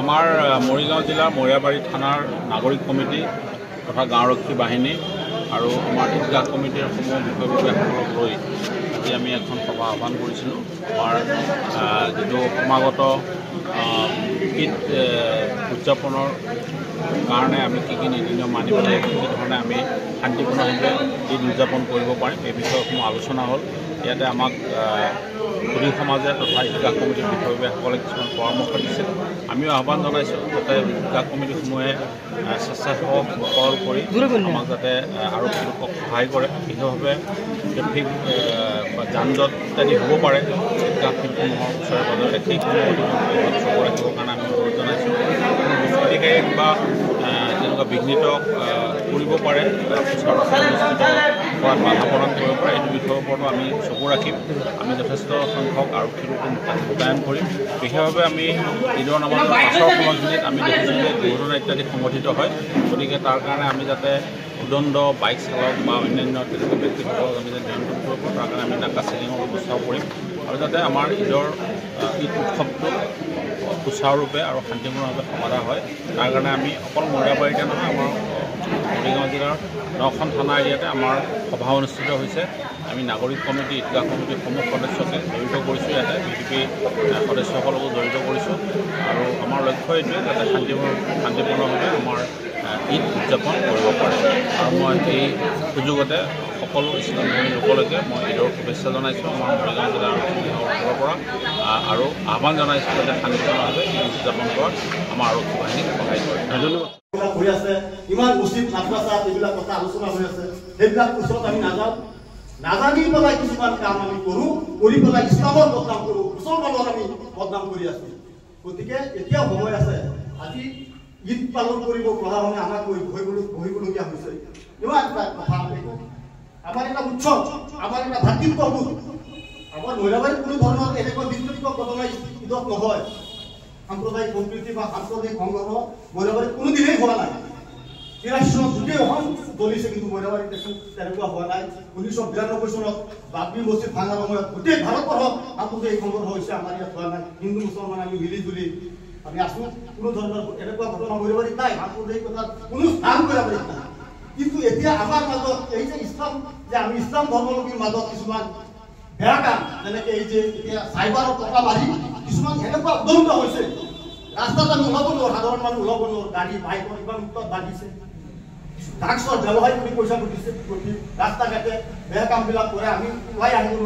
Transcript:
আমাৰ মৰিগাঁও জিলাৰ মৰিয়াবাৰী থানাৰ নাগৰিক কমিটি তথা গাঁওৰক্ষী বাহিনী আৰু আমাৰ ঈদগাহ কমিটিৰ সমূহ বিষয়ববীয়াসকলক লৈ আজি আমি এখন সভা আহ্বান কৰিছিলোঁ। আমাৰ যিটো সমাগত ঈদ উদযাপনৰ কাৰণে আমি কি নীতি নিয়ম মানিব লাগিব, কি ধৰণে আমি শান্তিপূৰ্ণভাৱে ঈদ উদযাপন কৰিব পাৰিম, এই বিষয়সমূহ আলোচনা হ'ল। ইয়াতে আমাক সুধী সমাজে তথা ঈদগাহ কমিটিৰ বিষয়ববীয়াসকলে কিছুমান পৰামৰ্শ দিছে। আমিও আহ্বান জনাইছোঁ যাতে ঈদগাহ কমিটিসমূহে স্বেচ্ছাসেৱক কৰি আমাক যাতে আৰক্ষী লোকক সহায় কৰে। বিশেষভাৱে ট্ৰেফিক যান জঁট ইত্যাদি হ'ব পাৰে ঈদগাহ ফিল্ডসমূহৰ ওচৰে পাজৰে, সেইসমূহ চকু ৰাখিবৰ কাৰণে আমি অনুৰোধ জনাইছোঁ। দুষ্কৃতিকাৰী বা তেনেকুৱা বিঘ্নিত কৰিব পাৰে, অনুষ্ঠিত কৰাত বাধা প্ৰদান কৰিব পাৰে, এইটো বিষয়ৰ ওপৰতো আমি চকু ৰাখিম। আমি যথেষ্ট সংখ্যক আৰক্ষী লোক মোতায়েন কৰিম। বিশেষভাৱে আমি ঈদৰ নামত পাছৰ সময়খিনিত আমি দেখিছোঁ যে দুৰ্ঘটনা ইত্যাদি সংঘটিত হয়। গতিকে তাৰ কাৰণে আমি যাতে উদণ্ড বাইক চালক বা অন্যান্য তেনেকুৱা ব্যক্তিসকলক আমি যাতে নিয়ন্ত্ৰণ কৰিব পাৰোঁ, তাৰ কাৰণে আমি নাকা চেকিঙৰ ব্যৱস্থাও কৰিম। আৰু যাতে আমাৰ ঈদ উৎসৱটো সুচাৰুৰূপে আৰু শান্তিপূৰ্ণভাৱে সমাধা হয়, তাৰ কাৰণে আমি অকল মৰিয়াবাৰীতে নহয়, আমাৰ মৰিগাঁও জিলাৰ 9খন থানা এৰিয়াতে আমাৰ সভা অনুষ্ঠিত হৈছে। আমি নাগৰিক কমিটি, ঈদগাহ কমিটিৰ সমূহ সদস্যকে জড়িত কৰিছোঁ, ইয়াতে বিজেপি সদস্যসকলকো জড়িত কৰিছোঁ। আৰু আমাৰ লক্ষ্য এইটোৱে যাতে শান্তিপূৰ্ণভাৱে আমাৰ ঈদ উদযাপন কৰিব পাৰে। আৰু মই এই সুযোগতে সকলো ইছলাম ধৰ্মী লোকলৈকে মই ঈদৰ শুভেচ্ছা জনাইছোঁ আমাৰ মৰিগাঁও জিলাৰ ফালৰ পৰা, আৰু আহ্বান জনাইছোঁ যাতে শান্তিপূৰ্ণভাৱে ঈদ উদযাপন কৰাত আমাৰ আৰক্ষী বাহিনীক সহায় কৰে। হৈ আছে ইমান উচিত নাচা এইবিলাক কথা আলোচনা হৈ আছে, সেইবিলাক ওচৰত আমি নাযাওঁ। নাজানি পেলাই কিছুমান কাম আমি কৰোঁ, কৰি পেলাই ইছলামৰ বদনাম কৰোঁ, মুছলমানৰ আমি বদনাম কৰি আছোঁ। গতিকে এতিয়াও সময় আছে। আজি ঈদ পালন কৰিব প্ৰশাসনে আমাক বহিবলগীয়া হৈছে। ইমান এটা কথা আমাৰ এটা উৎসৱ, আমাৰ এটা ভাতৃত্ববোধ। আমাৰ মহিলাবাৰীত কোনো ধৰণৰ এনেকুৱা বিদ্যুৎ ঘটনা ঈদত নহয়। সাম্প্ৰদায়িক সম্প্ৰীতি বা সাম্প্ৰদায়িক সংঘৰ্ষ মহিলাবাৰীত কোনোদিনেই হোৱা নাই। 83 চনত গোটেই অসম জ্বলিছে, কিন্তু মহিলাবাৰীত তেনেকুৱা হোৱা নাই। 1992 চনত বাবৰি মছজিদ ভাঙাৰ সময়ত গোটেই ভাৰতবৰ্ষত সাম্প্ৰদায়িক সংঘৰ্ষ হৈছে, আমাৰ ইয়াত হোৱা নাই। হিন্দু মুছলমান আমি মিলি জুলি আমি আছোঁ। কোনো ধৰণৰ এনেকুৱা ঘটনা মহিলাবাৰীত নাই, সাম্প্ৰদায়িকতাৰ কোনো স্থান মহিলাবাৰীত নাই। কিন্তু এতিয়া আমাৰ মাজত এই যে ইছলাম, যে আমি ইছলাম ধৰ্মাৱলম্বীৰ মাজত কিছুমান বেয়া কাম, যেনেকৈ এই যে এতিয়া চাইবাৰৰ টকা মাৰি কিছুমান এনেকুৱা উদণ্ড হৈছে, ৰাস্তাত আমি ওলাব নোৱাৰোঁ, সাধাৰণ মানুহ ওলাব নোৱাৰোঁ। গাড়ী বাইকৰ ইমান উত্তত বাঢ়িছে, ড্ৰাগছৰ ব্যৱসায় কৰি পইচা ঘটিছে, ৰাস্তা ঘাটে বেয়া কামবিলাক কৰে, আমি ওলাই আহিব নোৱাৰোঁ।